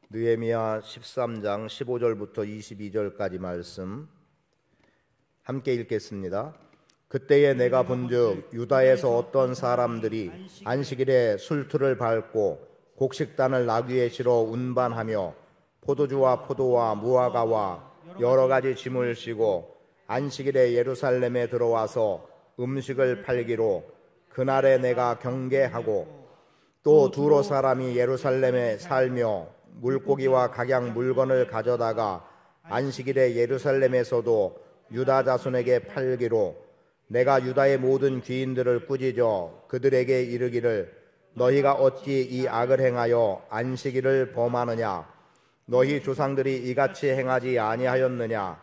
느헤미야 13장 15절부터 22절까지 말씀 함께 읽겠습니다. 그때에 내가 본즉 유다에서 어떤 사람들이 안식일에 술틀을 밟고 곡식단을 나귀에 실어 운반하며 포도주와 포도와 무화과와 여러 가지 짐을 싣고 안식일에 예루살렘에 들어와서 음식을 팔기로 그날에 내가 경계하고 또 두로 사람이 예루살렘에 살며 물고기와 각양 물건을 가져다가 안식일에 예루살렘에서도 유다 자손에게 팔기로 내가 유다의 모든 귀인들을 꾸짖어 그들에게 이르기를 너희가 어찌 이 악을 행하여 안식일을 범하느냐 너희 조상들이 이같이 행하지 아니하였느냐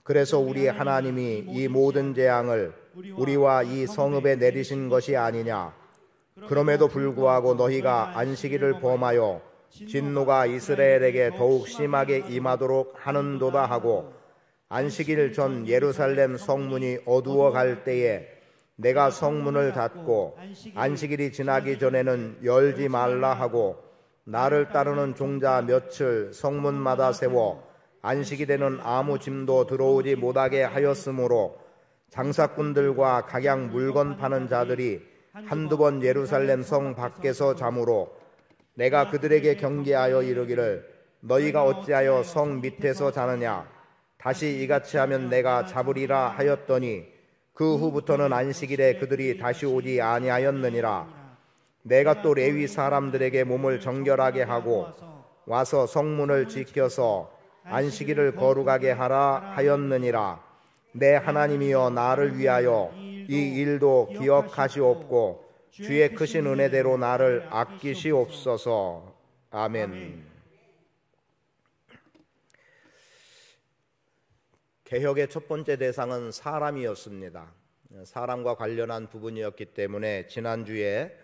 그래서 우리 하나님이 이 모든 재앙을 우리와 이 성읍에 내리신 것이 아니냐 그럼에도 불구하고 너희가 안식일을 범하여 진노가 이스라엘에게 더욱 심하게 임하도록 하는도다 하고 안식일 전 예루살렘 성문이 어두워 갈 때에 내가 성문을 닫고 안식일이 지나기 전에는 열지 말라 하고 나를 따르는 종자 며칠 성문마다 세워 안식일에는 아무 짐도 들어오지 못하게 하였으므로 장사꾼들과 각양 물건 파는 자들이 한두 번 예루살렘 성 밖에서 자므로 내가 그들에게 경계하여 이르기를 너희가 어찌하여 성 밑에서 자느냐 다시 이같이 하면 내가 잡으리라 하였더니 그 후부터는 안식일에 그들이 다시 오지 아니하였느니라. 내가 또 레위 사람들에게 몸을 정결하게 하고 와서 성문을 지켜서 안식일을 거룩하게 하라 하였느니라. 내 하나님이여 나를 위하여 이 일도 기억하시옵고 주의 크신 은혜대로 나를 아끼시옵소서. 아멘. 개혁의 첫 번째 대상은 사람이었습니다. 사람과 관련한 부분이었기 때문에 지난주에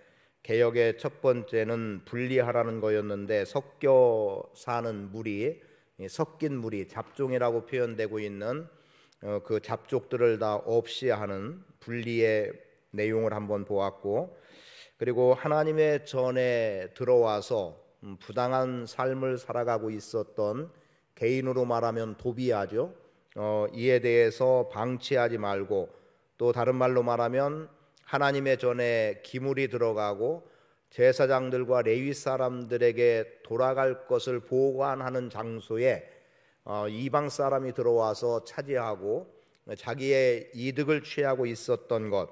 개혁의 첫 번째는 분리하라는 거였는데 섞여 사는 무리, 섞인 무리, 잡종이라고 표현되고 있는 그 잡족들을 다 없이 하는 분리의 내용을 한번 보았고, 그리고 하나님의 전에 들어와서 부당한 삶을 살아가고 있었던 개인으로 말하면 도비아죠. 이에 대해서 방치하지 말고, 또 다른 말로 말하면 하나님의 전에 기물이 들어가고 제사장들과 레위 사람들에게 돌아갈 것을 보관하는 장소에 이방 사람이 들어와서 차지하고 자기의 이득을 취하고 있었던 것,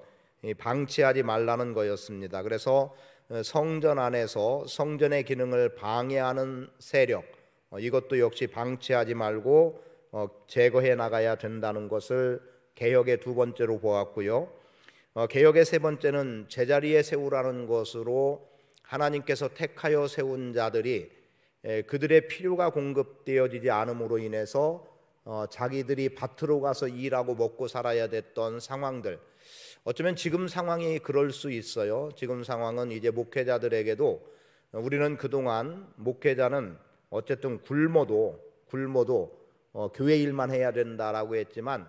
방치하지 말라는 거였습니다. 그래서 성전 안에서 성전의 기능을 방해하는 세력, 이것도 역시 방치하지 말고 제거해 나가야 된다는 것을 개혁의 두 번째로 보았고요. 개혁의 세 번째는 제자리에 세우라는 것으로 하나님께서 택하여 세운 자들이 그들의 필요가 공급되어지지 않음으로 인해서 자기들이 밭으로 가서 일하고 먹고 살아야 됐던 상황들, 어쩌면 지금 상황이 그럴 수 있어요. 지금 상황은 이제 목회자들에게도 우리는 그동안 목회자는 어쨌든 굶어도 교회 일만 해야 된다라고 했지만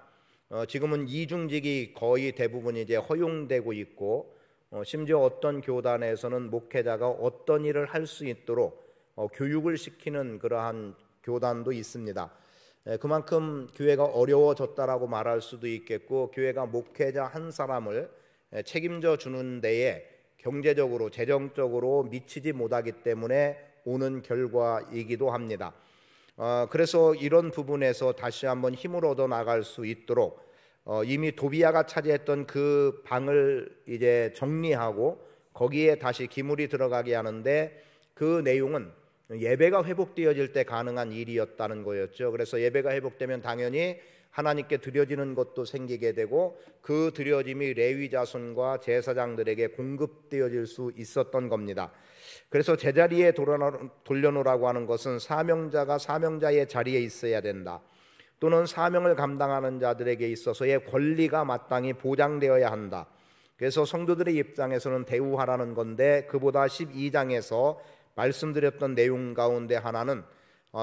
지금은 이중직이 거의 대부분 이제 허용되고 있고, 심지어 어떤 교단에서는 목회자가 어떤 일을 할 수 있도록 교육을 시키는 그러한 교단도 있습니다. 그만큼 교회가 어려워졌다라고 말할 수도 있겠고, 교회가 목회자 한 사람을 책임져 주는 데에 경제적으로 재정적으로 미치지 못하기 때문에 오는 결과이기도 합니다. 그래서 이런 부분에서 다시 한번 힘을 얻어 나갈 수 있도록 이미 도비아가 차지했던 그 방을 이제 정리하고 거기에 다시 기물이 들어가게 하는데, 그 내용은 예배가 회복되어질 때 가능한 일이었다는 거였죠. 그래서 예배가 회복되면 당연히 하나님께 드려지는 것도 생기게 되고 그 드려짐이 레위 자손과 제사장들에게 공급되어질 수 있었던 겁니다. 그래서 제자리에 돌려놓으라고 하는 것은 사명자가 사명자의 자리에 있어야 된다, 또는 사명을 감당하는 자들에게 있어서의 권리가 마땅히 보장되어야 한다. 그래서 성도들의 입장에서는 대우하라는 건데, 그보다 12장에서 말씀드렸던 내용 가운데 하나는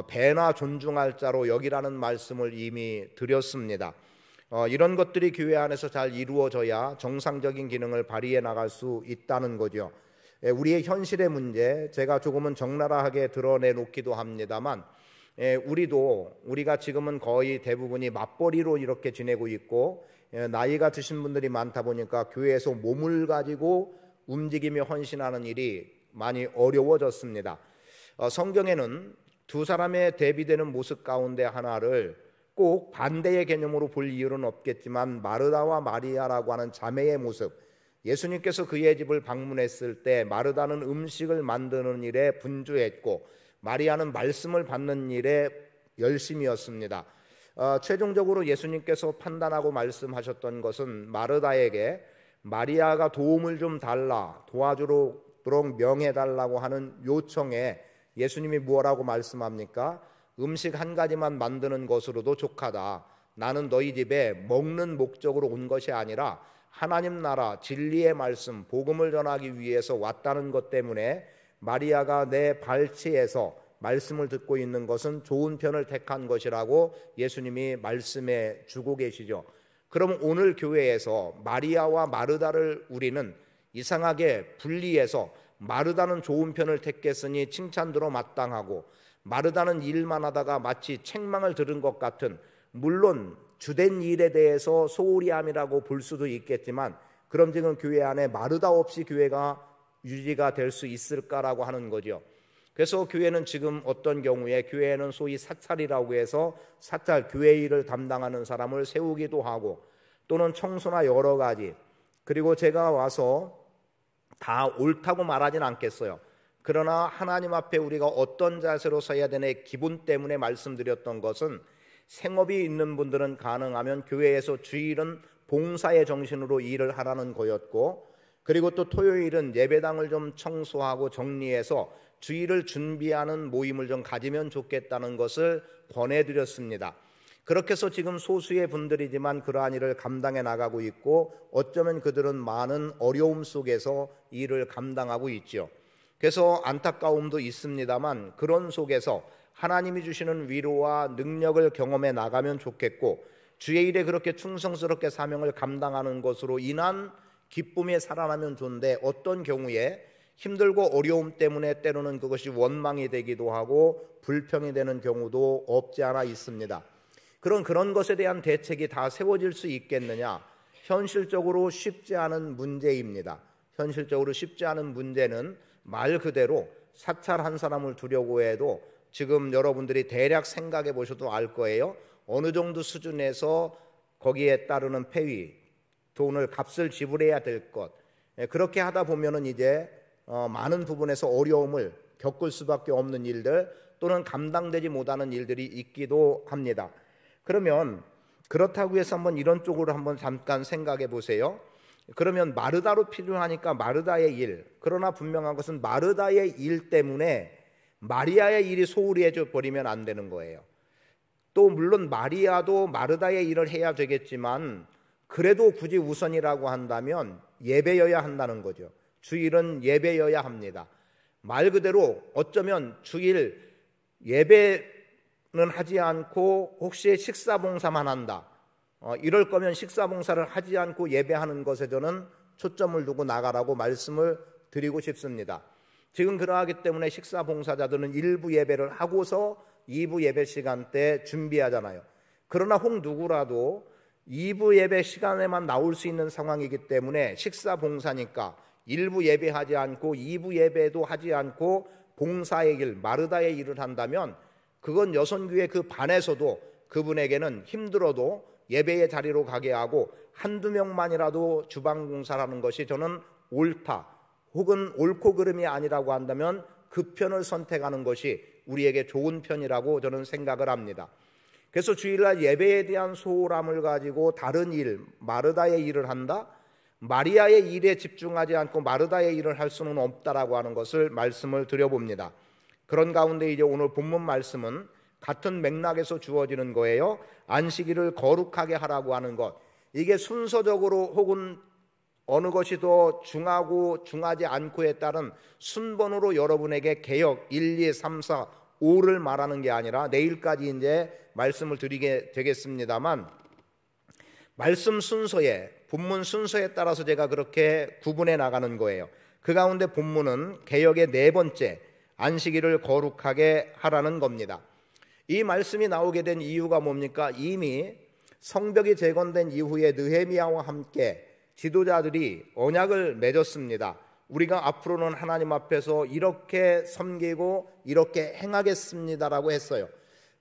배나 존중할 자로 여기라는 말씀을 이미 드렸습니다. 이런 것들이 교회 안에서 잘 이루어져야 정상적인 기능을 발휘해 나갈 수 있다는 거죠. 우리의 현실의 문제 제가 조금은 적나라하게 드러내놓기도 합니다만 우리가 지금은 거의 대부분이 맞벌이로 이렇게 지내고 있고 나이가 드신 분들이 많다 보니까 교회에서 몸을 가지고 움직이며 헌신하는 일이 많이 어려워졌습니다. 성경에는 두 사람의 대비되는 모습 가운데 하나를 꼭 반대의 개념으로 볼 이유는 없겠지만 마르다와 마리아라고 하는 자매의 모습, 예수님께서 그의 집을 방문했을 때 마르다는 음식을 만드는 일에 분주했고 마리아는 말씀을 받는 일에 열심이었습니다. 최종적으로 예수님께서 판단하고 말씀하셨던 것은 마르다에게 마리아가 도움을 좀 달라, 도와주도록 명해달라고 하는 요청에 예수님이 무엇라고 말씀합니까? 음식 한 가지만 만드는 것으로도 족하다. 나는 너희 집에 먹는 목적으로 온 것이 아니라 하나님 나라 진리의 말씀 복음을 전하기 위해서 왔다는 것 때문에 마리아가 내 발치에서 말씀을 듣고 있는 것은 좋은 편을 택한 것이라고 예수님이 말씀해 주고 계시죠. 그럼 오늘 교회에서 마리아와 마르다를 우리는 이상하게 분리해서 마르다는 좋은 편을 택했으니 칭찬 들어 마땅하고 마르다는 일만 하다가 마치 책망을 들은 것 같은, 물론 주된 일에 대해서 소홀히함이라고 볼 수도 있겠지만 그럼 지금 교회 안에 마르다 없이 교회가 유지가 될 수 있을까라고 하는 거죠. 그래서 교회는 지금 어떤 경우에 교회에는 소위 사찰이라고 해서 사찰 교회 일을 담당하는 사람을 세우기도 하고 또는 청소나 여러 가지, 그리고 제가 와서 다 옳다고 말하진 않겠어요. 그러나 하나님 앞에 우리가 어떤 자세로 서야 되는 기본 때문에 말씀드렸던 것은 생업이 있는 분들은 가능하면 교회에서 주일은 봉사의 정신으로 일을 하라는 거였고, 그리고 또 토요일은 예배당을 좀 청소하고 정리해서 주일을 준비하는 모임을 좀 가지면 좋겠다는 것을 권해드렸습니다. 그렇게 해서 지금 소수의 분들이지만 그러한 일을 감당해 나가고 있고 어쩌면 그들은 많은 어려움 속에서 일을 감당하고 있죠. 그래서 안타까움도 있습니다만 그런 속에서 하나님이 주시는 위로와 능력을 경험해 나가면 좋겠고 주의 일에 그렇게 충성스럽게 사명을 감당하는 것으로 인한 기쁨에 살아나면 좋은데 어떤 경우에 힘들고 어려움 때문에 때로는 그것이 원망이 되기도 하고 불평이 되는 경우도 없지 않아 있습니다. 그런 것에 대한 대책이 다 세워질 수 있겠느냐? 현실적으로 쉽지 않은 문제입니다. 현실적으로 쉽지 않은 문제는 말 그대로 사찰 한 사람을 두려고 해도 지금 여러분들이 대략 생각해 보셔도 알 거예요. 어느 정도 수준에서 거기에 따르는 폐위, 돈을 값을 지불해야 될 것, 그렇게 하다 보면은 이제 많은 부분에서 어려움을 겪을 수밖에 없는 일들 또는 감당되지 못하는 일들이 있기도 합니다. 그러면 그렇다고 해서 한번 이런 쪽으로 한번 잠깐 생각해 보세요. 그러면 마르다로 필요하니까 마르다의 일, 그러나 분명한 것은 마르다의 일 때문에 마리아의 일이 소홀히 해져 버리면 안 되는 거예요. 또 물론 마리아도 마르다의 일을 해야 되겠지만 그래도 굳이 우선이라고 한다면 예배여야 한다는 거죠. 주일은 예배여야 합니다. 말 그대로 어쩌면 주일 예배는 하지 않고 혹시 식사봉사만 한다, 이럴 거면 식사봉사를 하지 않고 예배하는 것에 저는 초점을 두고 나가라고 말씀을 드리고 싶습니다. 지금 그러하기 때문에 식사봉사자들은 1부 예배를 하고서 2부 예배 시간 때 준비하잖아요. 그러나 혹 누구라도 2부 예배 시간에만 나올 수 있는 상황이기 때문에 식사봉사니까 1부 예배하지 않고 2부 예배도 하지 않고 봉사의 일, 마르다의 일을 한다면 그건 여선교회 그 반에서도 그분에게는 힘들어도 예배의 자리로 가게 하고 한두 명만이라도 주방봉사를 하는 것이 저는 옳다, 혹은 옳고 그름이 아니라고 한다면 그 편을 선택하는 것이 우리에게 좋은 편이라고 저는 생각을 합니다. 그래서 주일날 예배에 대한 소홀함을 가지고 다른 일, 마르다의 일을 한다? 마리아의 일에 집중하지 않고 마르다의 일을 할 수는 없다라고 하는 것을 말씀을 드려봅니다. 그런 가운데 이제 오늘 본문 말씀은 같은 맥락에서 주어지는 거예요. 안식일을 거룩하게 하라고 하는 것, 이게 순서적으로 혹은 어느 것이 더 중하고 중하지 않고에 따른 순번으로 여러분에게 개역 1, 2, 3, 4, 5를 말하는 게 아니라 내일까지 이제 말씀을 드리게 되겠습니다만 말씀 순서에, 본문 순서에 따라서 제가 그렇게 구분해 나가는 거예요. 그 가운데 본문은 개역의 네 번째, 안식일을 거룩하게 하라는 겁니다. 이 말씀이 나오게 된 이유가 뭡니까? 이미 성벽이 재건된 이후에 느헤미야와 함께 지도자들이 언약을 맺었습니다. 우리가 앞으로는 하나님 앞에서 이렇게 섬기고 이렇게 행하겠습니다라고 했어요.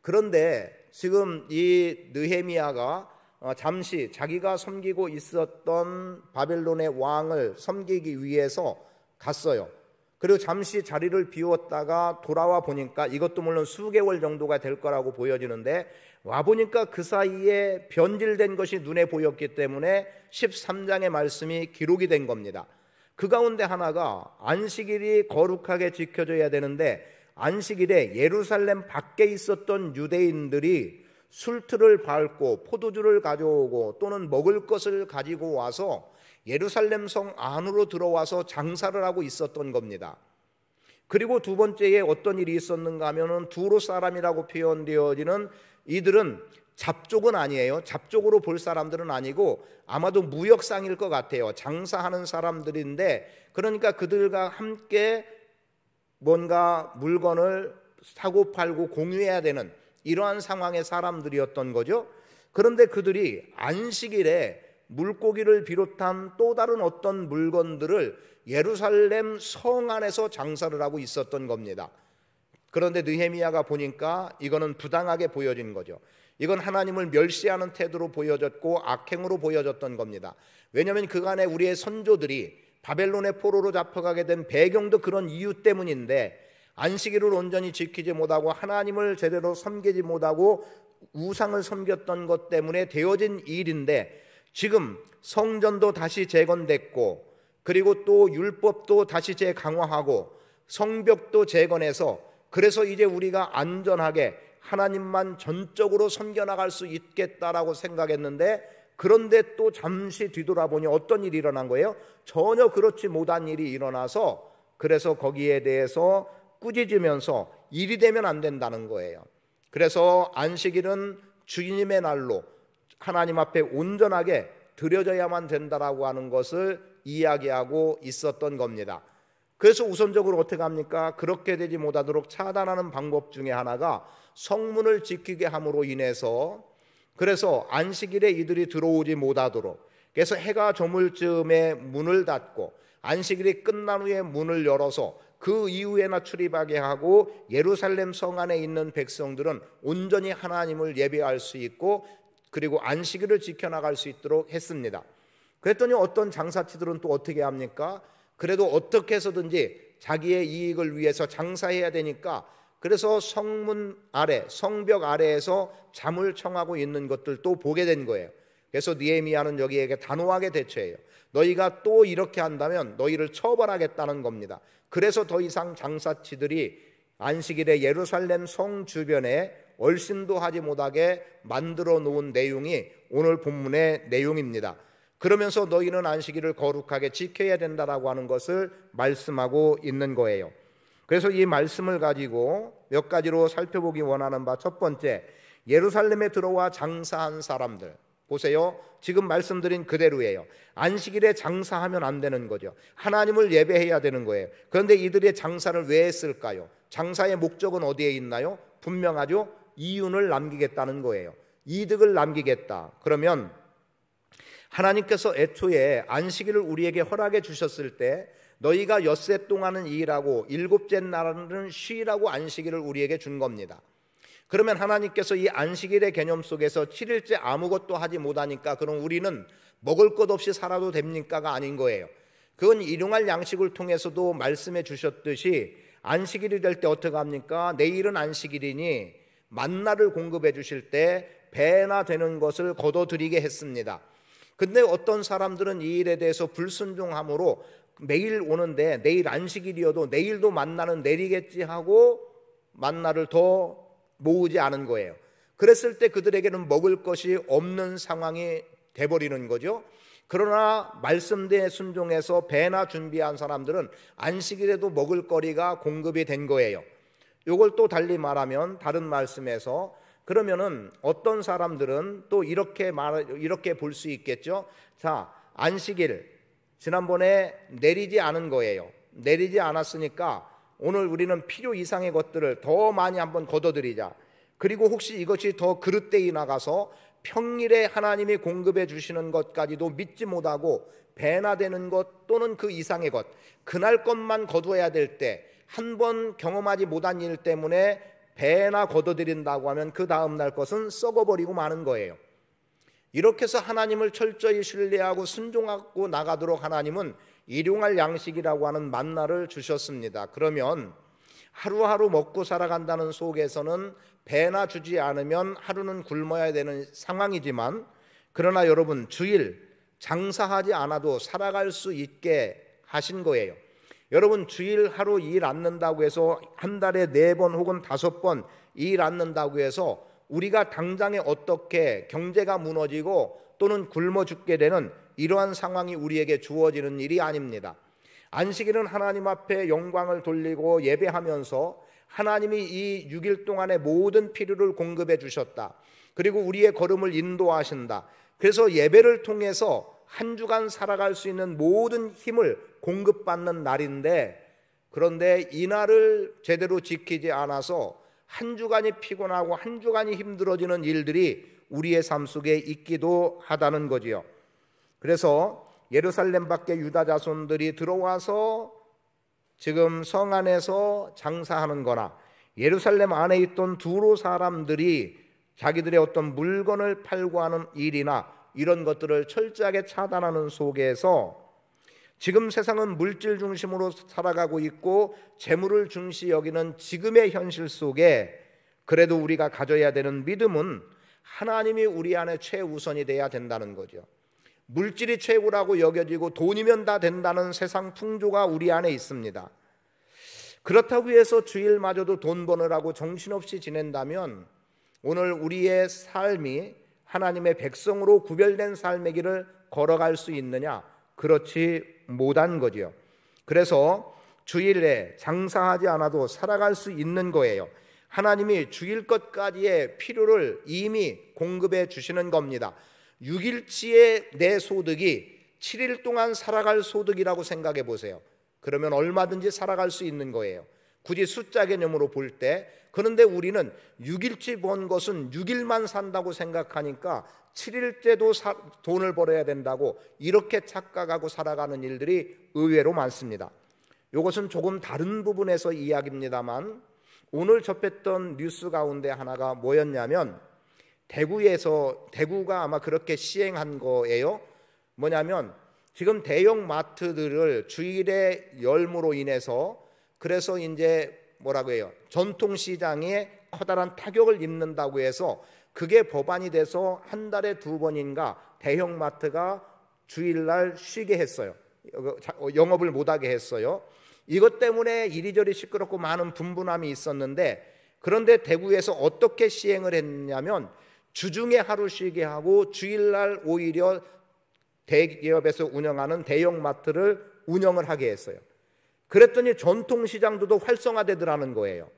그런데 지금 이 느헤미야가 잠시 자기가 섬기고 있었던 바벨론의 왕을 섬기기 위해서 갔어요. 그리고 잠시 자리를 비웠다가 돌아와 보니까 이것도 물론 수개월 정도가 될 거라고 보여지는데 와보니까 그 사이에 변질된 것이 눈에 보였기 때문에 13장의 말씀이 기록이 된 겁니다. 그 가운데 하나가 안식일이 거룩하게 지켜져야 되는데 안식일에 예루살렘 밖에 있었던 유대인들이 술틀을 밟고 포도주를 가져오고 또는 먹을 것을 가지고 와서 예루살렘 성 안으로 들어와서 장사를 하고 있었던 겁니다. 그리고 두 번째에 어떤 일이 있었는가 하면은 두로 사람이라고 표현되어지는 이들은 잡족은 아니에요. 잡족으로 볼 사람들은 아니고 아마도 무역상일 것 같아요. 장사하는 사람들인데 그러니까 그들과 함께 뭔가 물건을 사고 팔고 공유해야 되는 이러한 상황의 사람들이었던 거죠. 그런데 그들이 안식일에 물고기를 비롯한 또 다른 어떤 물건들을 예루살렘 성 안에서 장사를 하고 있었던 겁니다. 그런데 느헤미야가 보니까 이거는 부당하게 보여진 거죠. 이건 하나님을 멸시하는 태도로 보여졌고 악행으로 보여졌던 겁니다. 왜냐하면 그간에 우리의 선조들이 바벨론의 포로로 잡혀가게 된 배경도 그런 이유 때문인데 안식일을 온전히 지키지 못하고 하나님을 제대로 섬기지 못하고 우상을 섬겼던 것 때문에 되어진 일인데 지금 성전도 다시 재건됐고 그리고 또 율법도 다시 재강화하고 성벽도 재건해서 그래서 이제 우리가 안전하게 하나님만 전적으로 섬겨나갈 수 있겠다라고 생각했는데 그런데 또 잠시 뒤돌아보니 어떤 일이 일어난 거예요? 전혀 그렇지 못한 일이 일어나서 그래서 거기에 대해서 꾸짖으면서 일이 되면 안 된다는 거예요. 그래서 안식일은 주님의 날로 하나님 앞에 온전하게 드려져야만 된다라고 하는 것을 이야기하고 있었던 겁니다. 그래서 우선적으로 어떻게 합니까? 그렇게 되지 못하도록 차단하는 방법 중에 하나가 성문을 지키게 함으로 인해서 그래서 안식일에 이들이 들어오지 못하도록 그래서 해가 저물 즈음에 문을 닫고 안식일이 끝난 후에 문을 열어서 그 이후에나 출입하게 하고 예루살렘 성 안에 있는 백성들은 온전히 하나님을 예배할 수 있고 그리고 안식일을 지켜나갈 수 있도록 했습니다. 그랬더니 어떤 장사치들은 또 어떻게 합니까? 그래도 어떻게 해서든지 자기의 이익을 위해서 장사해야 되니까 그래서 성문 아래, 성벽 아래에서 잠을 청하고 있는 것들도 보게 된 거예요. 그래서 느헤미야는 여기에게 단호하게 대처해요. 너희가 또 이렇게 한다면 너희를 처벌하겠다는 겁니다. 그래서 더 이상 장사치들이 안식일에 예루살렘 성 주변에 얼씬도 하지 못하게 만들어 놓은 내용이 오늘 본문의 내용입니다. 그러면서 너희는 안식일을 거룩하게 지켜야 된다라고 하는 것을 말씀하고 있는 거예요. 그래서 이 말씀을 가지고 몇 가지로 살펴보기 원하는 바 첫 번째, 예루살렘에 들어와 장사한 사람들 보세요. 지금 말씀드린 그대로예요. 안식일에 장사하면 안 되는 거죠. 하나님을 예배해야 되는 거예요. 그런데 이들의 장사를 왜 했을까요? 장사의 목적은 어디에 있나요? 분명하죠. 이윤을 남기겠다는 거예요. 이득을 남기겠다. 그러면 하나님께서 애초에 안식일을 우리에게 허락해 주셨을 때 너희가 엿새 동안은 일하고 일곱째 날은 쉬라고 안식일을 우리에게 준 겁니다. 그러면 하나님께서 이 안식일의 개념 속에서 7일째 아무것도 하지 못하니까 그럼 우리는 먹을 것 없이 살아도 됩니까가 아닌 거예요. 그건 일용할 양식을 통해서도 말씀해 주셨듯이 안식일이 될 때 어떻게 합니까? 내일은 안식일이니 만나를 공급해 주실 때 배나 되는 것을 거둬들이게 했습니다. 근데 어떤 사람들은 이 일에 대해서 불순종함으로 매일 오는데 내일 안식일이어도 내일도 만나는 내리겠지 하고 만나를 더 모으지 않은 거예요. 그랬을 때 그들에게는 먹을 것이 없는 상황이 돼버리는 거죠. 그러나 말씀대에 순종해서 배나 준비한 사람들은 안식일에도 먹을 거리가 공급이 된 거예요. 이걸 또 달리 말하면 다른 말씀에서 그러면은 어떤 사람들은 또 이렇게 볼 수 있겠죠. 자, 안식일 지난번에 내리지 않은 거예요. 내리지 않았으니까 오늘 우리는 필요 이상의 것들을 더 많이 한번 걷어들이자. 그리고 혹시 이것이 더 그릇되이 나가서 평일에 하나님이 공급해 주시는 것까지도 믿지 못하고 배나 되는 것 또는 그 이상의 것, 그날 것만 거두어야 될 때 한 번 경험하지 못한 일 때문에 배나 걷어들인다고 하면 그 다음 날 것은 썩어버리고 마는 거예요. 이렇게 해서 하나님을 철저히 신뢰하고 순종하고 나가도록 하나님은 일용할 양식이라고 하는 만나를 주셨습니다. 그러면 하루하루 먹고 살아간다는 속에서는 배나 주지 않으면 하루는 굶어야 되는 상황이지만, 그러나 여러분, 주일 장사하지 않아도 살아갈 수 있게 하신 거예요. 여러분, 주일 하루 일 않는다고 해서 한 달에 4번 혹은 5번 일 않는다고 해서 우리가 당장에 어떻게 경제가 무너지고 또는 굶어 죽게 되는 이러한 상황이 우리에게 주어지는 일이 아닙니다. 안식일은 하나님 앞에 영광을 돌리고 예배하면서 하나님이 이 6일 동안의 모든 필요를 공급해 주셨다. 그리고 우리의 걸음을 인도하신다. 그래서 예배를 통해서 한 주간 살아갈 수 있는 모든 힘을 공급받는 날인데, 그런데 이 날을 제대로 지키지 않아서 한 주간이 피곤하고 한 주간이 힘들어지는 일들이 우리의 삶 속에 있기도 하다는 거지요. 그래서 예루살렘 밖에 유다 자손들이 들어와서 지금 성 안에서 장사하는 거나 예루살렘 안에 있던 두로 사람들이 자기들의 어떤 물건을 팔고 하는 일이나 이런 것들을 철저하게 차단하는 속에서 지금 세상은 물질 중심으로 살아가고 있고 재물을 중시 여기는 지금의 현실 속에 그래도 우리가 가져야 되는 믿음은 하나님이 우리 안에 최우선이 돼야 된다는 거죠. 물질이 최고라고 여겨지고 돈이면 다 된다는 세상 풍조가 우리 안에 있습니다. 그렇다고 해서 주일마저도 돈 버느라고 정신없이 지낸다면 오늘 우리의 삶이 하나님의 백성으로 구별된 삶의 길을 걸어갈 수 있느냐? 그렇지 못한 거지요. 그래서 주일에 장사하지 않아도 살아갈 수 있는 거예요. 하나님이 주일 것까지의 필요를 이미 공급해 주시는 겁니다. 6일치의 내 소득이 7일 동안 살아갈 소득이라고 생각해 보세요. 그러면 얼마든지 살아갈 수 있는 거예요. 굳이 숫자 개념으로 볼 때. 그런데 우리는 6일치 번 것은 6일만 산다고 생각하니까 7일째도 돈을 벌어야 된다고 이렇게 착각하고 살아가는 일들이 의외로 많습니다. 이것은 조금 다른 부분에서 이야기입니다만, 오늘 접했던 뉴스 가운데 하나가 뭐였냐면 대구가 아마 그렇게 시행한 거예요. 뭐냐면 지금 대형 마트들을 주일에 열무로 인해서 그래서 이제 뭐라고 해요? 전통시장에 커다란 타격을 입는다고 해서 그게 법안이 돼서 한 달에 2번인가 대형마트가 주일날 쉬게 했어요. 영업을 못하게 했어요. 이것 때문에 이리저리 시끄럽고 많은 분분함이 있었는데, 그런데 대구에서 어떻게 시행을 했냐면 주중에 하루 쉬게 하고 주일날 오히려 대기업에서 운영하는 대형마트를 운영을 하게 했어요. 그랬더니 전통시장도 활성화되더라는 거예요.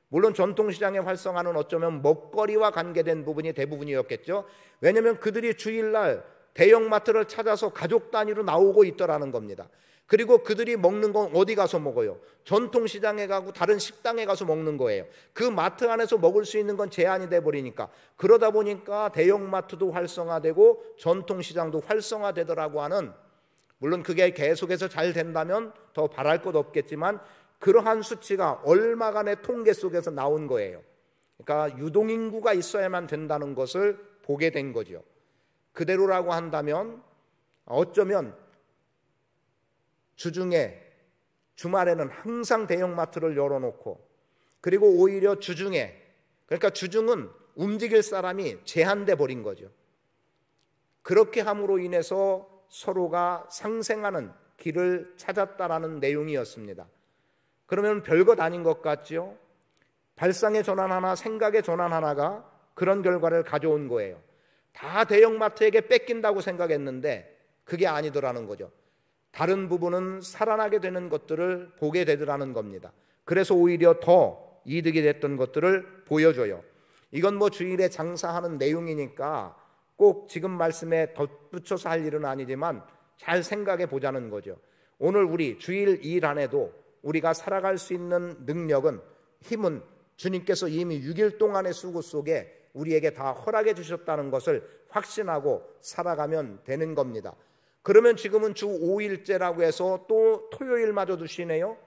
물론 전통시장의 활성화는 어쩌면 먹거리와 관계된 부분이 대부분이었겠죠. 왜냐하면 그들이 주일날 대형마트를 찾아서 가족 단위로 나오고 있더라는 겁니다. 그리고 그들이 먹는 건 어디 가서 먹어요? 전통시장에 가고 다른 식당에 가서 먹는 거예요. 그 마트 안에서 먹을 수 있는 건 제한이 돼버리니까, 그러다 보니까 대형마트도 활성화되고 전통시장도 활성화되더라고 하는, 물론 그게 계속해서 잘 된다면 더 바랄 것 없겠지만 그러한 수치가 얼마간의 통계 속에서 나온 거예요. 그러니까 유동인구가 있어야만 된다는 것을 보게 된 거죠. 그대로라고 한다면 어쩌면 주중에, 주말에는 항상 대형마트를 열어놓고, 그리고 오히려 주중에, 그러니까 주중은 움직일 사람이 제한돼 버린 거죠. 그렇게 함으로 인해서 서로가 상생하는 길을 찾았다라는 내용이었습니다. 그러면 별것 아닌 것 같죠? 발상의 전환 하나, 생각의 전환 하나가 그런 결과를 가져온 거예요. 다 대형마트에게 뺏긴다고 생각했는데 그게 아니더라는 거죠. 다른 부분은 살아나게 되는 것들을 보게 되더라는 겁니다. 그래서 오히려 더 이득이 됐던 것들을 보여줘요. 이건 뭐 주일에 장사하는 내용이니까 꼭 지금 말씀에 덧붙여서 할 일은 아니지만 잘 생각해 보자는 거죠. 오늘 우리 주일 일 안에도 우리가 살아갈 수 있는 능력은, 힘은 주님께서 이미 6일 동안의 수고 속에 우리에게 다 허락해 주셨다는 것을 확신하고 살아가면 되는 겁니다. 그러면 지금은 주 5일째라고 해서 또 토요일마저도 쉬네요.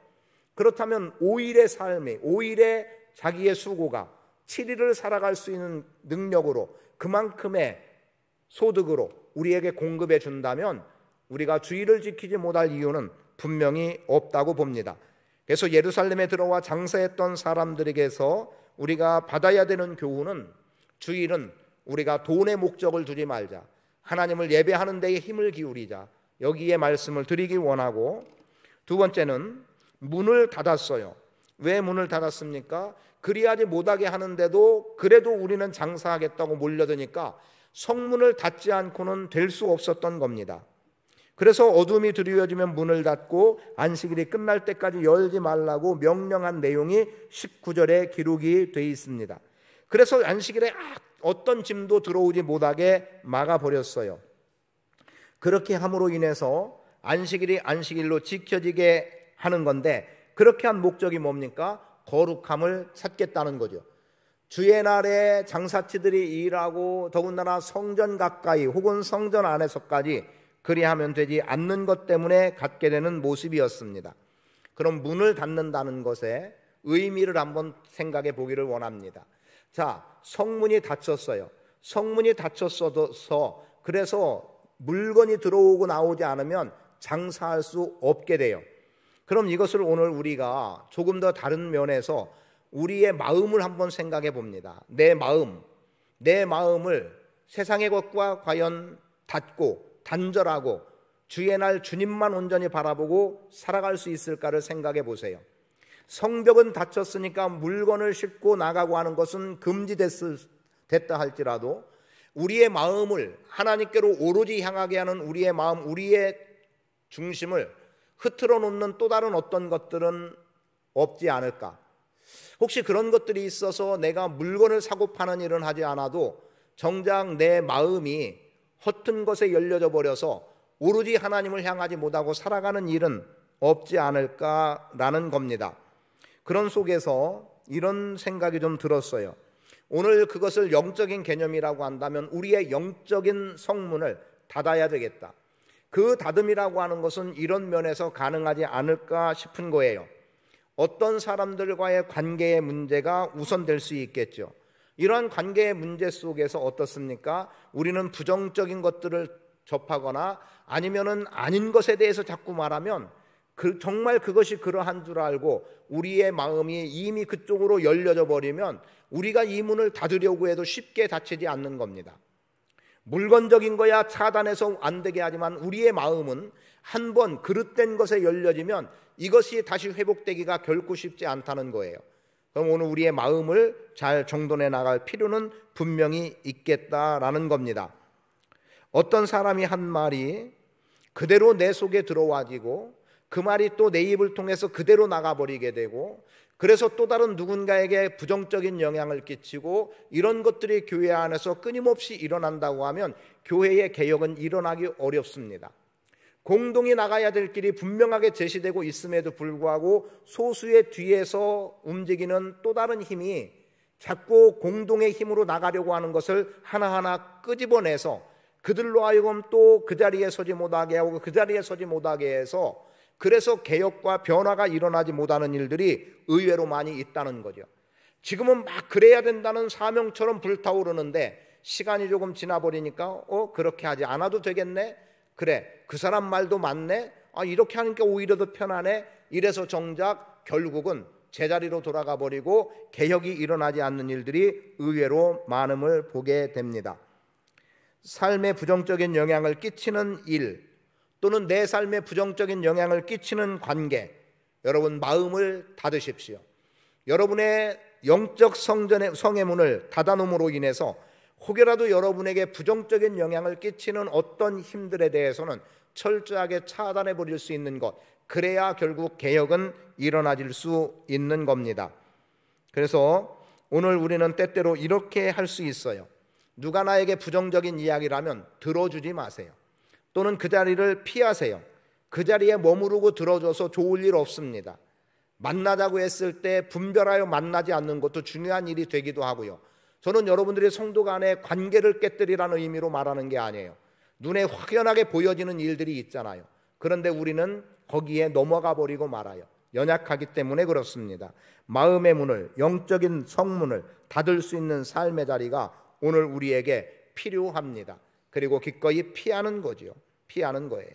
그렇다면 5일의 삶이, 5일의 자기의 수고가 7일을 살아갈 수 있는 능력으로, 그만큼의 소득으로 우리에게 공급해 준다면 우리가 주일을 지키지 못할 이유는 분명히 없다고 봅니다. 그래서 예루살렘에 들어와 장사했던 사람들에게서 우리가 받아야 되는 교훈은, 주일은 우리가 돈의 목적을 두지 말자, 하나님을 예배하는 데에 힘을 기울이자, 여기에 말씀을 드리기 원하고, 두 번째는 문을 닫았어요. 왜 문을 닫았습니까? 그리하지 못하게 하는데도 그래도 우리는 장사하겠다고 몰려드니까 성문을 닫지 않고는 될 수 없었던 겁니다. 그래서 어둠이 드리워지면 문을 닫고 안식일이 끝날 때까지 열지 말라고 명령한 내용이 19절에 기록이 되어 있습니다. 그래서 안식일에 어떤 짐도 들어오지 못하게 막아버렸어요. 그렇게 함으로 인해서 안식일이 안식일로 지켜지게 하는 건데, 그렇게 한 목적이 뭡니까? 거룩함을 찾겠다는 거죠. 주의 날에 장사치들이 일하고 더군다나 성전 가까이 혹은 성전 안에서까지 그리하면 되지 않는 것 때문에 갖게 되는 모습이었습니다. 그럼 문을 닫는다는 것에 의미를 한번 생각해 보기를 원합니다. 자, 성문이 닫혔어요. 성문이 닫혔어서 그래서 물건이 들어오고 나오지 않으면 장사할 수 없게 돼요. 그럼 이것을 오늘 우리가 조금 더 다른 면에서 우리의 마음을 한번 생각해 봅니다. 내 마음을 세상의 것과 과연 닫고 단절하고 주의 날 주님만 온전히 바라보고 살아갈 수 있을까를 생각해 보세요. 성벽은 닫혔으니까 물건을 싣고 나가고 하는 것은 금지됐다 할지라도 우리의 마음을 하나님께로 오로지 향하게 하는 우리의 마음, 우리의 중심을 흐트러 놓는 또 다른 어떤 것들은 없지 않을까? 혹시 그런 것들이 있어서 내가 물건을 사고 파는 일은 하지 않아도 정작 내 마음이 허튼 것에 열려져 버려서 오로지 하나님을 향하지 못하고 살아가는 일은 없지 않을까라는 겁니다. 그런 속에서 이런 생각이 좀 들었어요. 오늘 그것을 영적인 개념이라고 한다면 우리의 영적인 성문을 닫아야 되겠다. 그 닫음이라고 하는 것은 이런 면에서 가능하지 않을까 싶은 거예요. 어떤 사람들과의 관계의 문제가 우선될 수 있겠죠. 이러한 관계의 문제 속에서 어떻습니까? 우리는 부정적인 것들을 접하거나 아니면은 아닌 것에 대해서 자꾸 말하면 정말 그것이 그러한 줄 알고 우리의 마음이 이미 그쪽으로 열려져 버리면 우리가 이 문을 닫으려고 해도 쉽게 닫히지 않는 겁니다. 물건적인 거야 차단해서 안 되게 하지만 우리의 마음은 한번 그릇된 것에 열려지면 이것이 다시 회복되기가 결코 쉽지 않다는 거예요. 그럼 오늘 우리의 마음을 잘 정돈해 나갈 필요는 분명히 있겠다라는 겁니다. 어떤 사람이 한 말이 그대로 내 속에 들어와지고 그 말이 또 내 입을 통해서 그대로 나가버리게 되고 그래서 또 다른 누군가에게 부정적인 영향을 끼치고 이런 것들이 교회 안에서 끊임없이 일어난다고 하면 교회의 개혁은 일어나기 어렵습니다. 공동이 나가야 될 길이 분명하게 제시되고 있음에도 불구하고 소수의 뒤에서 움직이는 또 다른 힘이 자꾸 공동의 힘으로 나가려고 하는 것을 하나하나 끄집어내서 그들로 하여금 또 그 자리에 서지 못하게 하고 그 자리에 서지 못하게 해서 그래서 개혁과 변화가 일어나지 못하는 일들이 의외로 많이 있다는 거죠. 지금은 막 그래야 된다는 사명처럼 불타오르는데 시간이 조금 지나버리니까 그렇게 하지 않아도 되겠네. 그래 그 사람 말도 맞네. 이렇게 하니까 오히려 더 편하네. 이래서 정작 결국은 제자리로 돌아가 버리고 개혁이 일어나지 않는 일들이 의외로 많음을 보게 됩니다. 삶에 부정적인 영향을 끼치는 일 또는 내 삶에 부정적인 영향을 끼치는 관계, 여러분 마음을 닫으십시오. 여러분의 영적 성의 문을 닫아놓음으로 인해서 혹여라도 여러분에게 부정적인 영향을 끼치는 어떤 힘들에 대해서는 철저하게 차단해 버릴 수 있는 것, 그래야 결국 개혁은 일어나질 수 있는 겁니다. 그래서 오늘 우리는 때때로 이렇게 할 수 있어요. 누가 나에게 부정적인 이야기를 하면 들어주지 마세요. 또는 그 자리를 피하세요. 그 자리에 머무르고 들어줘서 좋을 일 없습니다. 만나자고 했을 때 분별하여 만나지 않는 것도 중요한 일이 되기도 하고요. 저는 여러분들이 성도 간의 관계를 깨뜨리라는 의미로 말하는 게 아니에요. 눈에 확연하게 보여지는 일들이 있잖아요. 그런데 우리는 거기에 넘어가 버리고 말아요. 연약하기 때문에 그렇습니다. 마음의 문을, 영적인 성문을 닫을 수 있는 삶의 자리가 오늘 우리에게 필요합니다. 그리고 기꺼이 피하는 거지요. 피하는 거예요.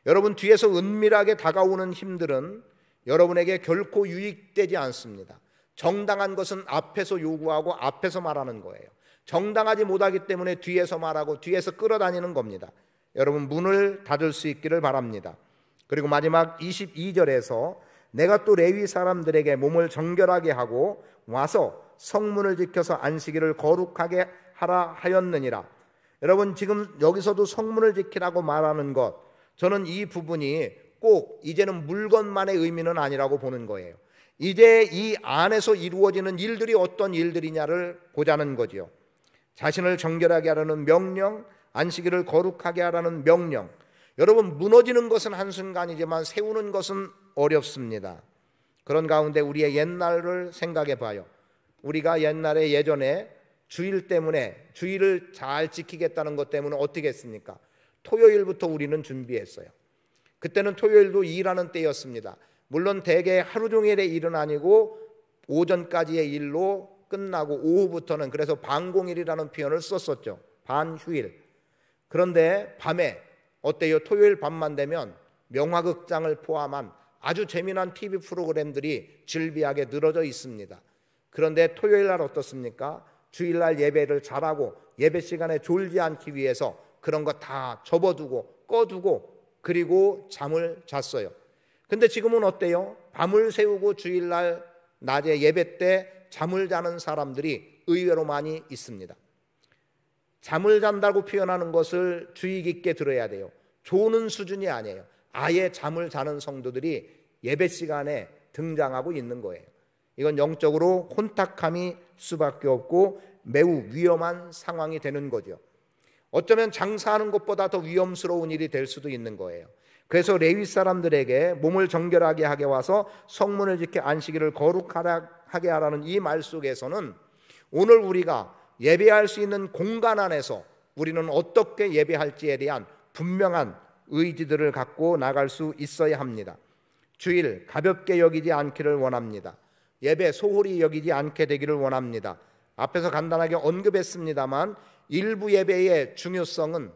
여러분, 뒤에서 은밀하게 다가오는 힘들은 여러분에게 결코 유익되지 않습니다. 정당한 것은 앞에서 요구하고 앞에서 말하는 거예요. 정당하지 못하기 때문에 뒤에서 말하고 뒤에서 끌어다니는 겁니다. 여러분, 문을 닫을 수 있기를 바랍니다. 그리고 마지막 22절에서 내가 또 레위 사람들에게 몸을 정결하게 하고 와서 성문을 지켜서 안식일을 거룩하게 하라 하였느니라. 여러분, 지금 여기서도 성문을 지키라고 말하는 것, 저는 이 부분이 꼭 이제는 물건만의 의미는 아니라고 보는 거예요. 이제 이 안에서 이루어지는 일들이 어떤 일들이냐를 보자는 거지요. 자신을 정결하게 하라는 명령, 안식일을 거룩하게 하라는 명령. 여러분, 무너지는 것은 한순간이지만 세우는 것은 어렵습니다. 그런 가운데 우리의 옛날을 생각해 봐요. 우리가 예전에 주일 때문에, 주일을 잘 지키겠다는 것 때문에 어떻게 했습니까? 토요일부터 우리는 준비했어요. 그때는 토요일도 일하는 때였습니다. 물론 대개 하루 종일의 일은 아니고 오전까지의 일로 끝나고 오후부터는 그래서 반공일이라는 표현을 썼었죠. 반휴일. 그런데 밤에 어때요? 토요일 밤만 되면 명화극장을 포함한 아주 재미난 TV 프로그램들이 질비하게 늘어져 있습니다. 그런데 토요일 날 어떻습니까? 주일날 예배를 잘하고 예배 시간에 졸지 않기 위해서 그런 거 다 접어두고 꺼두고 그리고 잠을 잤어요. 근데 지금은 어때요? 밤을 새우고 주일날 낮에 예배 때 잠을 자는 사람들이 의외로 많이 있습니다. 잠을 잔다고 표현하는 것을 주의 깊게 들어야 돼요. 조는 수준이 아니에요. 아예 잠을 자는 성도들이 예배 시간에 등장하고 있는 거예요. 이건 영적으로 혼탁함이 수밖에 없고 매우 위험한 상황이 되는 거죠. 어쩌면 장사하는 것보다 더 위험스러운 일이 될 수도 있는 거예요. 그래서 레위 사람들에게 몸을 정결하게 하게 와서 성문을 지켜 안식일을 거룩하게 하라는 이 말 속에서는 오늘 우리가 예배할 수 있는 공간 안에서 우리는 어떻게 예배할지에 대한 분명한 의지들을 갖고 나갈 수 있어야 합니다. 주일 가볍게 여기지 않기를 원합니다. 예배 소홀히 여기지 않게 되기를 원합니다. 앞에서 간단하게 언급했습니다만 일부 예배의 중요성은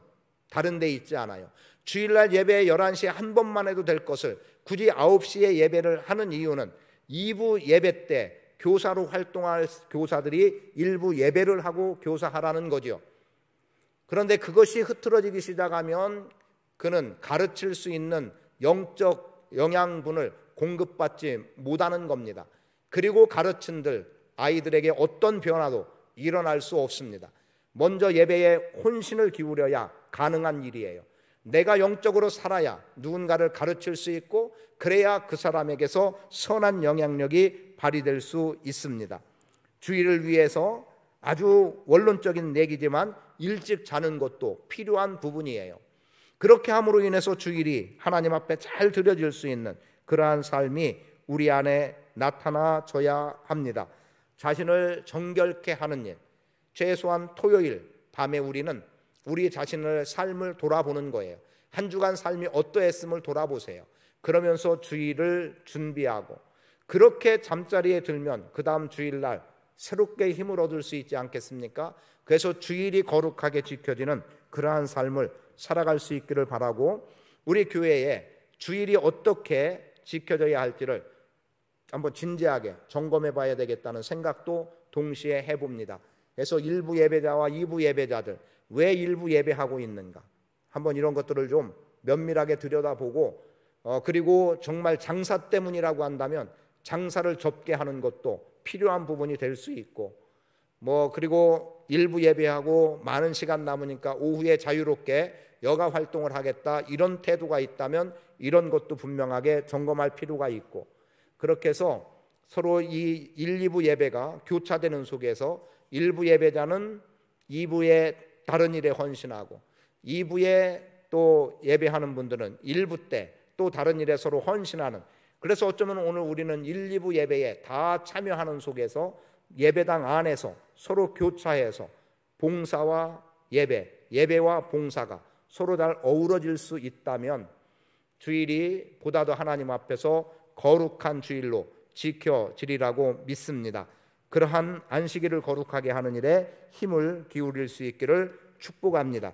다른 데 있지 않아요. 주일날 예배 11시에 한 번만 해도 될 것을 굳이 9시에 예배를 하는 이유는 2부 예배 때 교사로 활동할 교사들이 일부 예배를 하고 교사하라는 거죠. 그런데 그것이 흐트러지기 시작하면 그는 가르칠 수 있는 영적 영양분을 공급받지 못하는 겁니다. 그리고 가르친들 아이들에게 어떤 변화도 일어날 수 없습니다. 먼저 예배에 혼신을 기울여야 가능한 일이에요. 내가 영적으로 살아야 누군가를 가르칠 수 있고 그래야 그 사람에게서 선한 영향력이 발휘될 수 있습니다. 주일을 위해서 아주 원론적인 얘기지만 일찍 자는 것도 필요한 부분이에요. 그렇게 함으로 인해서 주일이 하나님 앞에 잘 드려질 수 있는 그러한 삶이 우리 안에 나타나줘야 합니다. 자신을 정결케 하는 일, 최소한 토요일 밤에 우리는 우리 자신의 삶을 돌아보는 거예요. 한 주간 삶이 어떠했음을 돌아보세요. 그러면서 주일을 준비하고 그렇게 잠자리에 들면 그 다음 주일날 새롭게 힘을 얻을 수 있지 않겠습니까? 그래서 주일이 거룩하게 지켜지는 그러한 삶을 살아갈 수 있기를 바라고 우리 교회에 주일이 어떻게 지켜져야 할지를 한번 진지하게 점검해 봐야 되겠다는 생각도 동시에 해봅니다. 그래서 일부 예배자와 2부 예배자들 왜 일부 예배하고 있는가 한번 이런 것들을 좀 면밀하게 들여다보고 그리고 정말 장사 때문이라고 한다면 장사를 접게 하는 것도 필요한 부분이 될 수 있고 그리고 일부 예배하고 많은 시간 남으니까 오후에 자유롭게 여가 활동을 하겠다 이런 태도가 있다면 이런 것도 분명하게 점검할 필요가 있고 그렇게 해서 서로 이 1, 2부 예배가 교차되는 속에서 1부 예배자는 2부의 다른 일에 헌신하고 2부에 또 예배하는 분들은 1부 때 또 다른 일에 서로 헌신하는, 그래서 어쩌면 오늘 우리는 1, 2부 예배에 다 참여하는 속에서 예배당 안에서 서로 교차해서 봉사와 예배, 예배와 봉사가 서로 잘 어우러질 수 있다면 주일이 보다 더 하나님 앞에서 거룩한 주일로 지켜지리라고 믿습니다. 그러한 안식일을 거룩하게 하는 일에 힘을 기울일 수 있기를 축복합니다.